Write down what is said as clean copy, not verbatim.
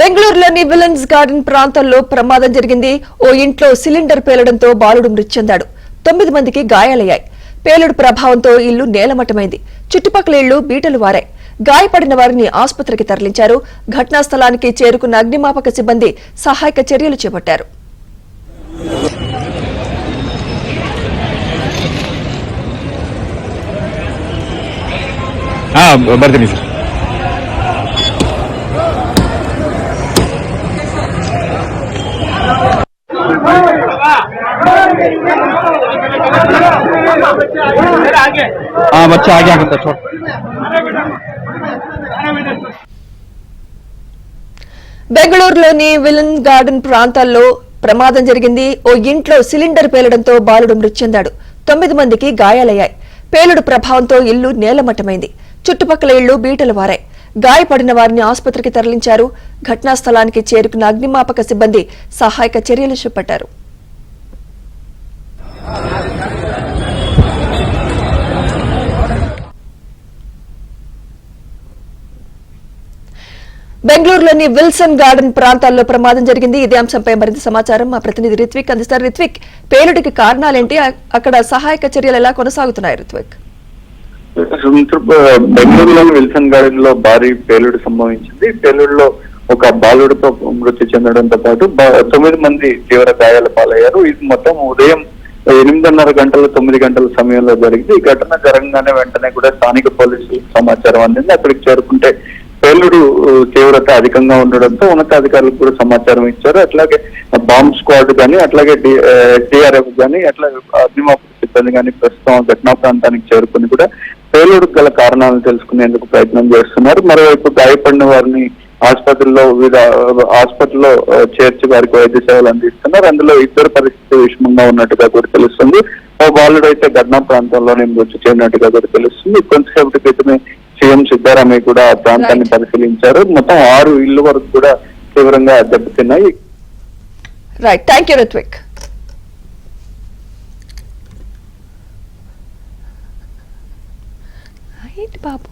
బెంగళూరులోని villains garden ప్రాంతంలో ప్రమాదం జరిగింది. ఓ ఇంట్లో సిలిండర్ పేలడంతో బాలుడు మృతి చెందాడు. 9 మందికి గాయాలయ్యాయి. పేలుడు ప్రభావంతో ఇల్లు నేలమట్టమైంది. చుట్టుపక్కల ఇళ్లు బీటలు వారాయి. గాయపడిన వారిని ఆసుపత్రికి తరలించారు. ఘటనా స్థలానికి చేరుకున్న అగ్నిమాపక సిబ్బంది సహాయక చర్యలు చేపట్టారు. बच्चा आगे आगे छोड़ బెంగళూరులోని విలన్ గార్డెన్ ప్రాంతాల్లో ప్రమాదం జరిగింది. ఓ ఇంట్లో సిలిండర్ పేలడంతో బాలుడు మృతి చెందాడు. 9 మందికి గాయాలయ్యాయి. పేలుడు ప్రభావంతో ఇల్లు నేలమట్టమైంది. చుట్టుపక్కల ఇళ్లు బీటలు వారాయి. గాయపడిన వారిని ఆసుపత్రికి తరలించారు. ఘటనా స్థలానికి చేరుకున్న అగ్నిమాపక సిబ్బంది సహాయక చర్యలు చేపట్టారు. బెంగళూరులోని విల్సన్ గార్డెన్ ప్రాంతాల్లో ప్రమాదం జరిగింది. ఇదే అంశంపై మరింత సమాచారం మా ప్రతినిధి రిత్విక్ అందిస్తారు. రిత్విక్, పేలుడికి కారణాలేంటి? అక్కడ సహాయక చర్యలు ఎలా కొనసాగుతున్నాయి? రిత్విక్, బెంగళూరులోని విల్సన్ గార్డెన్ లో భారీ పేలుడు సంభవించింది. పేలుడులో ఒక బాలుడితో మృతి చెందడంతో పాటు 9 మంది తీవ్ర గాయాల పాలయ్యారు. ఇది మొత్తం ఉదయం 8:30 గంటల 9 గంటల సమయంలో జరిగింది. ఈ ఘటన జరగగానే వెంటనే కూడా స్థానిక పోలీసులకు సమాచారం అందింది. అక్కడికి చేరుకుంటే పేలుడు తీవ్రత అధికంగా ఉండడంతో ఉన్నతాధికారులకు కూడా సమాచారం ఇచ్చారు. అట్లాగే బాంబ్ స్క్వాడ్ కానీ, అట్లాగే డిఆర్ఎఫ్ కానీ, అట్లాగే అగ్నిమాపక సిబ్బంది కానీ ప్రస్తుతం ఘటనా ప్రాంతానికి చేరుకుని కూడా పేలుడుకు గల కారణాలను తెలుసుకునేందుకు ప్రయత్నం చేస్తున్నారు. మరోవైపు గాయపడిన వారిని ఆసుపత్రిలో వివిధ హాస్పిటల్లో చేర్చి వారికి వైద్య సేవలు అందిస్తున్నారు. అందులో ఇద్దరు పరిస్థితి విషమంగా ఉన్నట్టుగా కూడా తెలుస్తుంది. ఓ బాలుడు అయితే ఘటనా ప్రాంతంలోనే మృతి చెందినట్టుగా కూడా తెలుస్తుంది. కొంతసేపటి క్రితమే సీఎం సిద్ధారామయ్య కూడా ఆ ప్రాంతాన్ని పరిశీలించారు. మొత్తం 6 ఇళ్ల వరకు కూడా తీవ్రంగా దెబ్బతిన్నాయి. Right, thank you Ritvik. Babu